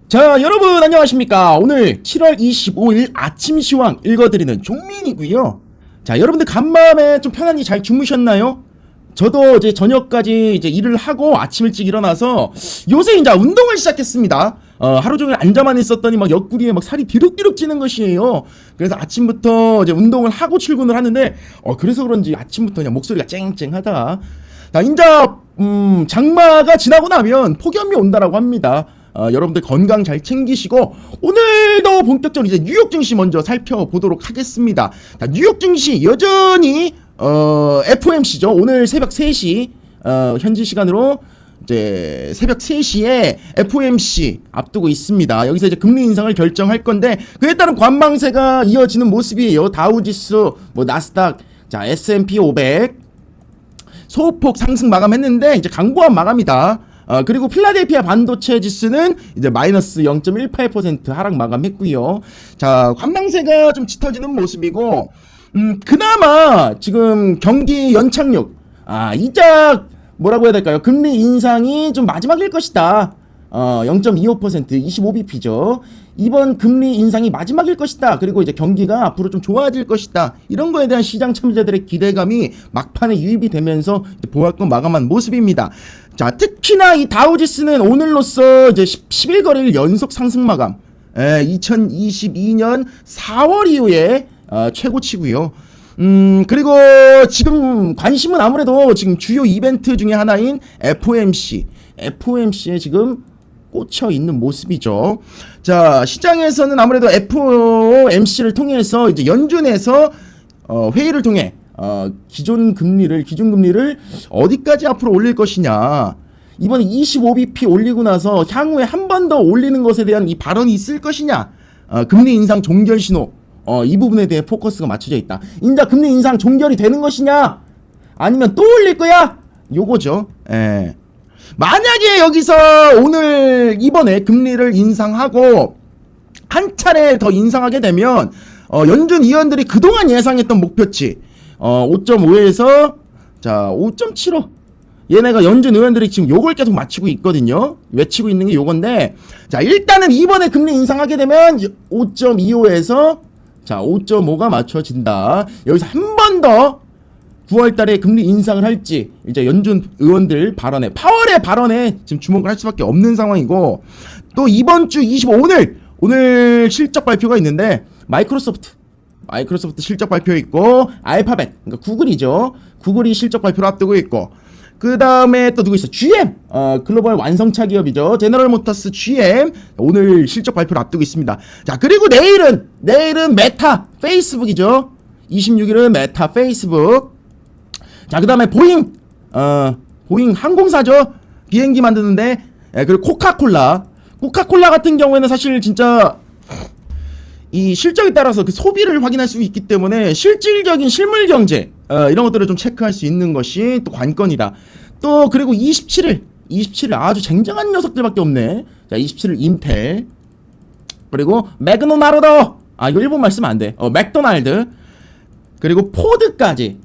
자, 여러분 안녕하십니까. 오늘 7월 25일 아침 시황 읽어드리는 종민이고요. 자, 여러분들 간밤에 좀 편안히 잘 주무셨나요? 저도 이제 저녁까지 이제 일을 하고 아침 일찍 일어나서 요새 이제 운동을 시작했습니다. 하루 종일 앉아만 있었더니 막 옆구리에 막 살이 디룩디룩 찌는 것이에요. 그래서 아침부터 이제 운동을 하고 출근을 하는데 그래서 그런지 아침부터 그냥 목소리가 쨍쨍하다. 자, 인자 장마가 지나고 나면 폭염이 온다라고 합니다. 여러분들 건강 잘 챙기시고 오늘도 본격적으로 이제 뉴욕 증시 먼저 살펴보도록 하겠습니다. 자, 뉴욕 증시 여전히 FOMC죠. 오늘 새벽 3시 현지 시간으로 이제 새벽 3시에 FOMC 앞두고 있습니다. 여기서 이제 금리 인상을 결정할 건데 그에 따른 관망세가 이어지는 모습이에요. 다우지수, 나스닥, 자 S&P 500 소폭 상승 마감했는데 이제 강보한 마감이다. 그리고 필라델피아 반도체 지수는 이제 마이너스 0.18% 하락 마감했고요. 자, 관망세가 좀 짙어지는 모습이고, 그나마 지금 경기 연착륙, 이자 뭐라고 해야 될까요? 금리 인상이 좀 마지막일 것이다. 0.25% 25bp죠. 이번 금리 인상이 마지막일 것이다. 그리고 이제 경기가 앞으로 좀 좋아질 것이다. 이런 거에 대한 시장 참여자들의 기대감이 막판에 유입이 되면서 보합권 마감한 모습입니다. 자, 특히나 이 다우지수는 오늘로써 이제 11거래일 연속 상승 마감. 2022년 4월 이후에 최고치고요. 그리고 지금 관심은 아무래도 지금 주요 이벤트 중에 하나인 FOMC에 지금 꽂혀 있는 모습이죠. 자, 시장에서는 아무래도 FOMC를 통해서 이제 연준에서 회의를 통해 기존 금리를 어디까지 앞으로 올릴 것이냐. 이번에 25bp 올리고 나서 향후에 한 번 더 올리는 것에 대한 이 발언이 있을 것이냐. 금리 인상 종결 신호. 이 부분에 대해 포커스가 맞춰져 있다. 인자 금리 인상 종결이 되는 것이냐? 아니면 또 올릴 거야? 요거죠. 만약에 여기서 오늘 이번에 금리를 인상하고 한 차례 더 인상하게 되면 연준 위원들이 그동안 예상했던 목표치 5.5에서 자 5.75 얘네가 연준 의원들이 지금 요걸 계속 맞추고 있거든요. 외치고 있는 게 요건데 자 일단은 이번에 금리 인상하게 되면 5.25에서 자 5.5가 맞춰진다. 여기서 한 번 더 9월달에 금리 인상을 할지 이제 연준 의원들 발언에 파월의 발언에 지금 주목을 할 수밖에 없는 상황이고 또 이번 주 25일 오늘 실적 발표가 있는데 마이크로소프트 실적 발표 있고 알파벳 그러니까 구글이죠. 구글이 실적 발표를 앞두고 있고 그 다음에 또 누구 있어? GM 글로벌 완성차 기업이죠. 제너럴 모터스 GM 오늘 실적 발표를 앞두고 있습니다. 자 그리고 내일은 메타 페이스북이죠. 26일은 메타 페이스북. 자, 그 다음에 보잉 항공사죠. 비행기 만드는데, 그리고 코카콜라 같은 경우에는 사실 진짜, 이 실적에 따라서 그 소비를 확인할 수 있기 때문에 실질적인 실물 경제, 이런 것들을 좀 체크할 수 있는 것이 또 관건이다. 또, 그리고 27일 아주 쟁쟁한 녀석들밖에 없네. 자, 27일 인텔. 그리고 맥도날드. 이거 일본말 쓰면 안 돼. 맥도날드. 그리고 포드까지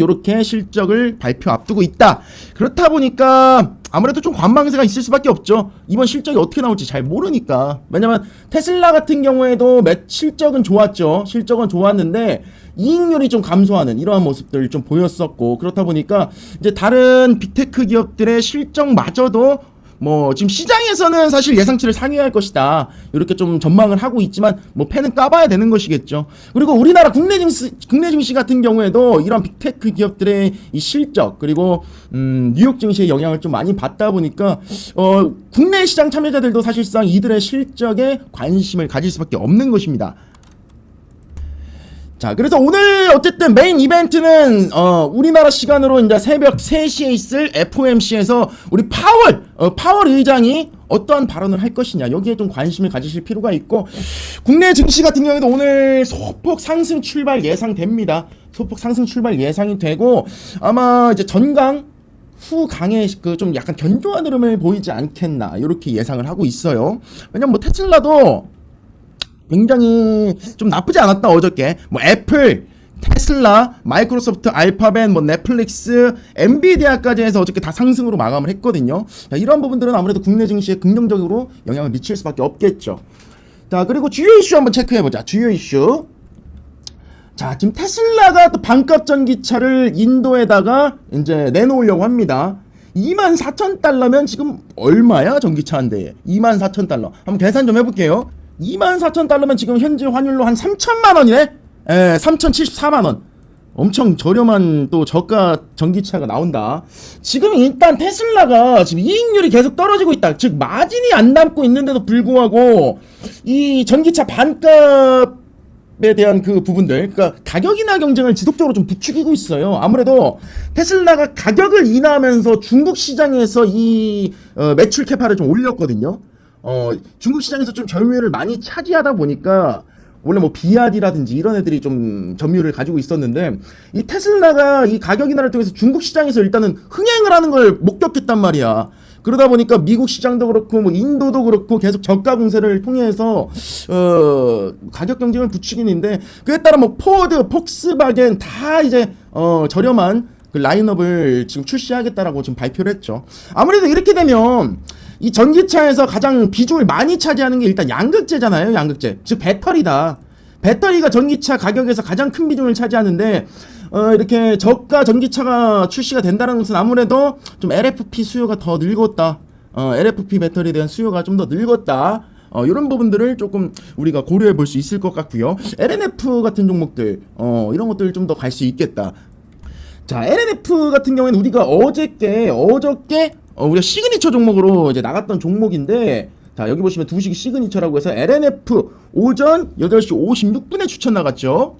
요렇게 실적을 발표 앞두고 있다. 그렇다 보니까 아무래도 좀 관망세가 있을 수밖에 없죠. 이번 실적이 어떻게 나올지 잘 모르니까. 왜냐면 테슬라 같은 경우에도 실적은 좋았는데 이익률이 좀 감소하는 이러한 모습들을 좀 보였었고 그렇다 보니까 이제 다른 빅테크 기업들의 실적마저도 지금 시장에서는 사실 예상치를 상회할 것이다. 이렇게 좀 전망을 하고 있지만 팬은 까봐야 되는 것이겠죠. 그리고 우리나라 국내 증시 같은 경우에도 이런 빅테크 기업들의 이 실적 그리고 뉴욕 증시의 영향을 좀 많이 받다 보니까 국내 시장 참여자들도 사실상 이들의 실적에 관심을 가질 수밖에 없는 것입니다. 자, 그래서 오늘 어쨌든 메인 이벤트는 우리나라 시간으로 이제 새벽 3시에 있을 FOMC에서 우리 파월 의장이 어떠한 발언을 할 것이냐 여기에 좀 관심을 가지실 필요가 있고 국내 증시 같은 경우에도 오늘 소폭 상승 출발 예상됩니다. 소폭 상승 출발 예상이 되고 아마 이제 전강 후 강의 좀 약간 견조한 흐름을 보이지 않겠나 이렇게 예상을 하고 있어요. 왜냐면 테슬라도 굉장히 좀 나쁘지 않았다 어저께 애플 테슬라, 마이크로소프트, 알파벳, 뭐 넷플릭스, 엔비디아까지 해서 어저께 다 상승으로 마감을 했거든요. 자, 이런 부분들은 아무래도 국내 증시에 긍정적으로 영향을 미칠 수밖에 없겠죠. 자, 그리고 주요 이슈 한번 체크해보자. 주요 이슈. 자, 지금 테슬라가 또 반값 전기차를 인도에다가 이제 내놓으려고 합니다. 24,000달러면 지금 얼마야? 전기차 한 대에 24,000달러. 한번 계산 좀 해볼게요. 24,000달러면 지금 현재 환율로 한 3,000만원이네? 예, 3,074만원. 엄청 저렴한 또 저가 전기차가 나온다. 지금 일단 테슬라가 지금 이익률이 계속 떨어지고 있다. 즉 마진이 안 남고 있는데도 불구하고 이 전기차 반값에 대한 그 부분들, 그러니까 가격이나 경쟁을 지속적으로 좀 부추기고 있어요. 아무래도 테슬라가 가격을 인하하면서 중국 시장에서 이 매출 캐파를 좀 올렸거든요. 중국 시장에서 좀 점유율을 많이 차지하다 보니까 원래 뭐 비아디라든지 이런 애들이 좀 점유율을 가지고 있었는데 이 테슬라가 이 가격 인하를 통해서 중국 시장에서 일단은 흥행을 하는 걸 목격했단 말이야. 그러다 보니까 미국 시장도 그렇고 뭐 인도도 그렇고 계속 저가 공세를 통해서 가격 경쟁을 부추기는데, 그에 따라 뭐 포드, 폭스바겐 다 이제 저렴한 그 라인업을 지금 출시하겠다라고 지금 발표를 했죠. 아무래도 이렇게 되면 이 전기차에서 가장 비중을 많이 차지하는 게 일단 양극재잖아요. 양극재, 즉 배터리다. 배터리가 전기차 가격에서 가장 큰 비중을 차지하는데 이렇게 저가 전기차가 출시가 된다는 것은 아무래도 좀 LFP 수요가 더 늘었다. LFP 배터리에 대한 수요가 좀 더 늘었다. 이런 부분들을 조금 우리가 고려해 볼 수 있을 것 같고요. LNF 같은 종목들 이런 것들 좀 더 갈 수 있겠다. 자, LNF 같은 경우에는 우리가 어저께 우리가 시그니처 종목으로 이제 나갔던 종목인데, 자, 여기 보시면 2시 시그니처라고 해서 LNF 오전 8시 56분에 추천 나갔죠.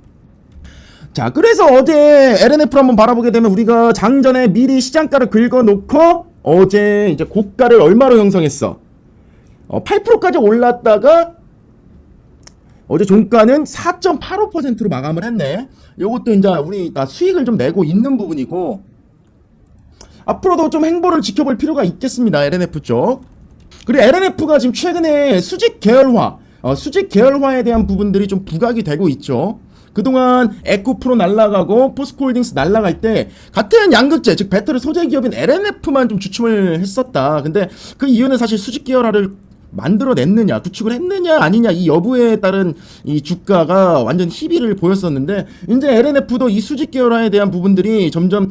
자, 그래서 어제 LNF를 한번 바라보게 되면 우리가 장전에 미리 시장가를 긁어놓고 어제 이제 고가를 얼마로 형성했어? 8%까지 올랐다가 어제 종가는 4.85%로 마감을 했네. 요것도 이제 우리 다 수익을 좀 내고 있는 부분이고, 앞으로도 좀 행보를 지켜볼 필요가 있겠습니다. LNF 쪽. 그리고 LNF가 지금 최근에 수직 계열화에 대한 부분들이 좀 부각이 되고 있죠. 그동안 에코프로 날라가고 포스코홀딩스 날라갈 때 같은 양극재, 즉 배터리 소재 기업인 LNF만 좀 주춤을 했었다. 근데 그 이유는 사실 수직 계열화를 만들어냈느냐, 구축을 했느냐 아니냐, 이 여부에 따른 이 주가가 완전 희비를 보였었는데, 이제 LNF도 이 수직 계열화에 대한 부분들이 점점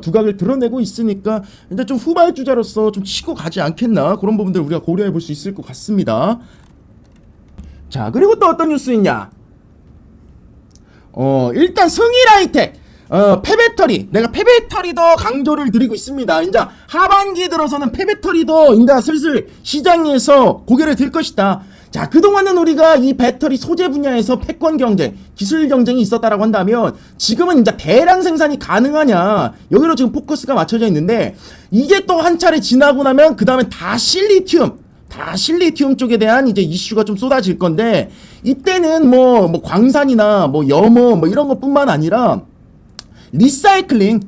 두각을 드러내고 있으니까 이제 좀 후발주자로서 좀 치고 가지 않겠나, 그런 부분들 우리가 고려해 볼 수 있을 것 같습니다. 자, 그리고 또 어떤 뉴스 있냐? 일단 성일하이텍 폐배터리, 내가 폐배터리도 강조를 드리고 있습니다. 이제 하반기 들어서는 폐배터리도 이제 슬슬 시장에서 고개를 들 것이다. 자, 그동안은 우리가 이 배터리 소재 분야에서 패권 경쟁, 기술 경쟁이 있었다라고 한다면 지금은 이제 대량 생산이 가능하냐, 여기로 지금 포커스가 맞춰져 있는데, 이게 또 한 차례 지나고 나면 그 다음에 다 실리튬 쪽에 대한 이제 이슈가 좀 쏟아질 건데, 이때는 뭐 광산이나 뭐 염호 뭐 이런 것뿐만 아니라 리사이클링이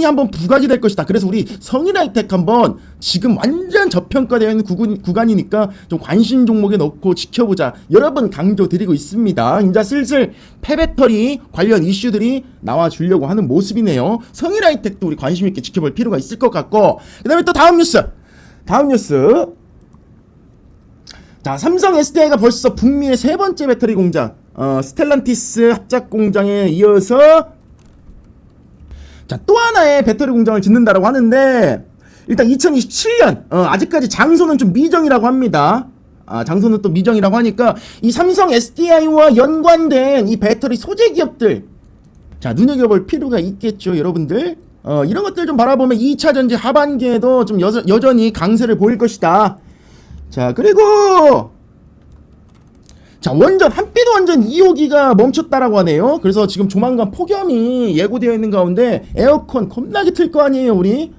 한번 부각이 될 것이다. 그래서 우리 성일하이텍 한번 지금 완전 저평가되어 있는 구간이니까 좀 관심 종목에 넣고 지켜보자, 여러분 강조드리고 있습니다. 이제 슬슬 폐배터리 관련 이슈들이 나와주려고 하는 모습이네요. 성일하이텍도 우리 관심 있게 지켜볼 필요가 있을 것 같고, 그 다음에 또 다음 뉴스. 자, 삼성 SDI가 벌써 북미의 세 번째 배터리 공장 스텔란티스 합작 공장에 이어서 자, 또 하나의 배터리 공장을 짓는다라고 하는데, 일단 2027년 아직까지 장소는 좀 미정이라고 합니다. 장소는 또 미정이라고 하니까 이 삼성 SDI와 연관된 이 배터리 소재 기업들, 자, 눈여겨볼 필요가 있겠죠, 여러분들. 이런 것들 좀 바라보면 2차 전지 하반기에도 좀 여전히 강세를 보일 것이다. 자, 그리고 자, 한빛 원전 2호기가 멈췄다라고 하네요. 그래서 지금 조만간 폭염이 예고되어 있는 가운데 에어컨 겁나게 틀 거 아니에요, 우리.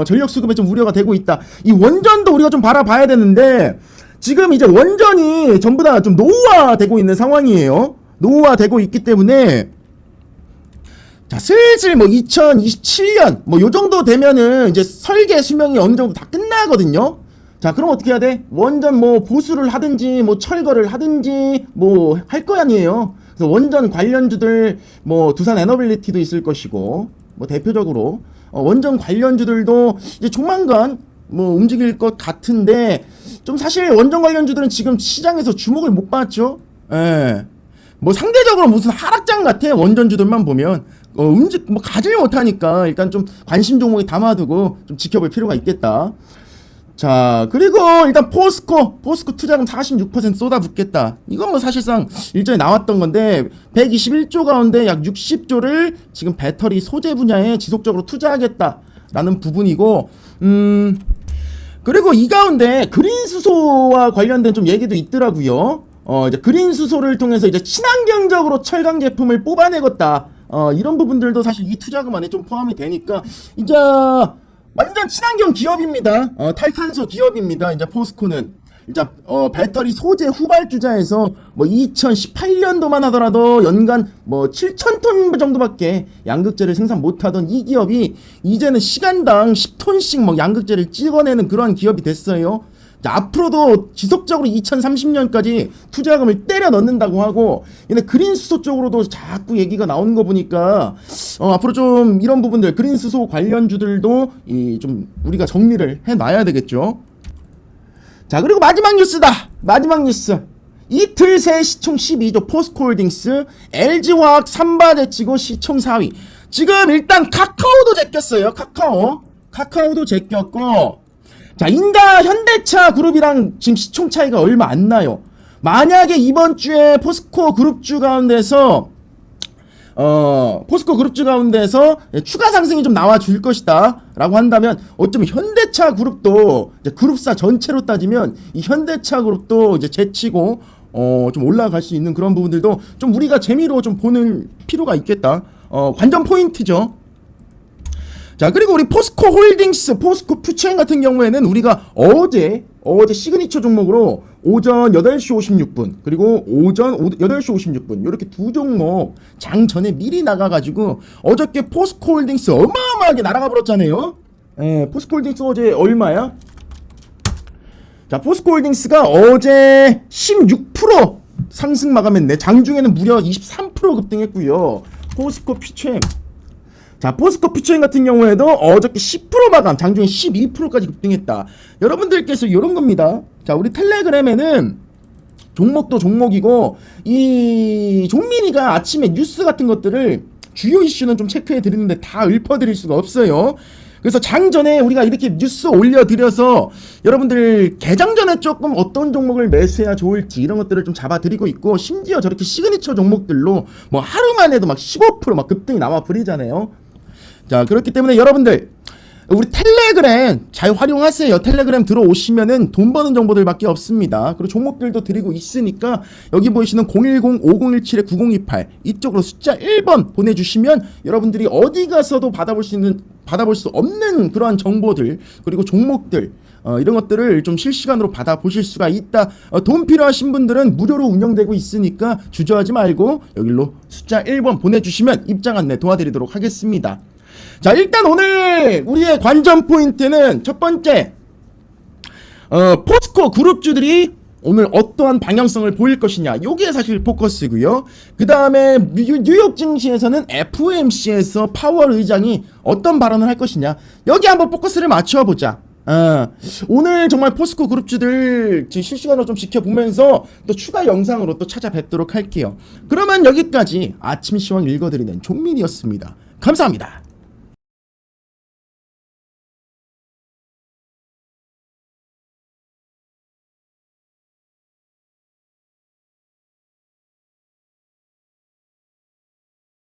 전력 수급에 좀 우려가 되고 있다. 이 원전도 우리가 좀 바라봐야 되는데, 지금 이제 원전이 전부 다 좀 노후화되고 있는 상황이에요. 노후화되고 있기 때문에, 자, 슬슬 뭐 2027년 뭐 요 정도 되면은 이제 설계 수명이 어느 정도 다 끝나거든요. 자, 그럼 어떻게 해야 돼? 원전 뭐 보수를 하든지 뭐 철거를 하든지 뭐 할 거 아니에요. 그래서 원전 관련주들 뭐 두산 에너빌리티도 있을 것이고 뭐 대표적으로 원전 관련주들도 이제 조만간 뭐 움직일 것 같은데 좀 사실 원전 관련주들은 지금 시장에서 주목을 못 받죠. 예. 뭐 상대적으로 무슨 하락장 같아 원전주들만 보면 뭐 가질 못하니까 일단 좀 관심 종목에 담아두고 좀 지켜볼 필요가 있겠다. 자, 그리고 일단 포스코 투자금 46% 쏟아붓겠다. 이건 뭐 사실상 일전에 나왔던 건데 121조 가운데 약 60조를 지금 배터리 소재 분야에 지속적으로 투자하겠다라는 부분이고, 그리고 이 가운데 그린 수소와 관련된 좀 얘기도 있더라고요. 이제 그린 수소를 통해서 이제 친환경적으로 철강 제품을 뽑아내겠다. 이런 부분들도 사실 이 투자금 안에 좀 포함이 되니까 이제 완전 친환경 기업입니다. 탈탄소 기업입니다. 이제 포스코는 이제 배터리 소재 후발주자에서 뭐 2018년도만 하더라도 연간 뭐 7,000톤 정도밖에 양극재를 생산 못하던 이 기업이 이제는 시간당 10톤씩 뭐 양극재를 찍어내는 그런 기업이 됐어요. 앞으로도 지속적으로 2030년까지 투자금을 때려 넣는다고 하고, 근데 그린 수소 쪽으로도 자꾸 얘기가 나오는 거 보니까 앞으로 좀 이런 부분들 그린 수소 관련주들도 좀 우리가 정리를 해놔야 되겠죠. 자, 그리고 마지막 뉴스다. 마지막 뉴스. 이틀 새 시총 12조 포스코홀딩스, LG화학 3바제치고 시총 4위. 지금 일단 카카오도 제꼈어요. 카카오도 제꼈고, 자, 인가 현대차 그룹이랑 지금 시총 차이가 얼마 안 나요. 만약에 이번 주에 포스코 그룹주 가운데서 추가 상승이 좀 나와줄 것이다 라고 한다면 어쩌면 현대차 그룹도 이제 그룹사 전체로 따지면 이 현대차 그룹도 이제 제치고 좀 올라갈 수 있는 그런 부분들도 좀 우리가 재미로 좀 보는 필요가 있겠다. 관전 포인트죠. 자, 그리고 우리 포스코 홀딩스, 포스코 퓨처인 같은 경우에는 우리가 어제 시그니처 종목으로 오전 8시 56분 그리고 오전 8시 56분 이렇게 두 종목 장 전에 미리 나가가지고 어저께 포스코 홀딩스 어마어마하게 날아가 버렸잖아요. 포스코 홀딩스 어제 얼마야? 자, 포스코 홀딩스가 어제 16% 상승 마감했네. 장중에는 무려 23% 급등했고요. 포스코 퓨처인, 자, 포스코 퓨처인 같은 경우에도 어저께 10% 마감, 장중에 12%까지 급등했다. 여러분들께서 이런 겁니다. 자, 우리 텔레그램에는 종목도 종목이고, 이 종민이가 아침에 뉴스 같은 것들을 주요 이슈는 좀 체크해 드리는데 다 읊어드릴 수가 없어요. 그래서 장전에 우리가 이렇게 뉴스 올려드려서 여러분들 개장 전에 조금 어떤 종목을 매수해야 좋을지 이런 것들을 좀 잡아드리고 있고, 심지어 저렇게 시그니처 종목들로 뭐 하루만 해도 막 15% 급등이 나와 버리잖아요. 자, 그렇기 때문에 여러분들 우리 텔레그램 잘 활용하세요. 텔레그램 들어오시면은 돈 버는 정보들밖에 없습니다. 그리고 종목들도 드리고 있으니까 여기 보이시는 010-5017-9028 이쪽으로 숫자 1번 보내주시면 여러분들이 어디 가서도 받아볼 수 없는 그러한 정보들 그리고 종목들 이런 것들을 좀 실시간으로 받아보실 수가 있다. 돈 필요하신 분들은 무료로 운영되고 있으니까 주저하지 말고 여기로 숫자 1번 보내주시면 입장 안내 도와드리도록 하겠습니다. 자, 일단 오늘 우리의 관전 포인트는 첫 번째, 포스코 그룹주들이 오늘 어떠한 방향성을 보일 것이냐, 요게 사실 포커스고요. 그 다음에 뉴욕 증시에서는 FOMC에서 파월 의장이 어떤 발언을 할 것이냐, 여기 한번 포커스를 맞춰보자. 오늘 정말 포스코 그룹주들 지금 실시간으로 좀 지켜보면서 또 추가 영상으로 또 찾아뵙도록 할게요. 그러면 여기까지 아침 시황 읽어드리는 종민이었습니다. 감사합니다.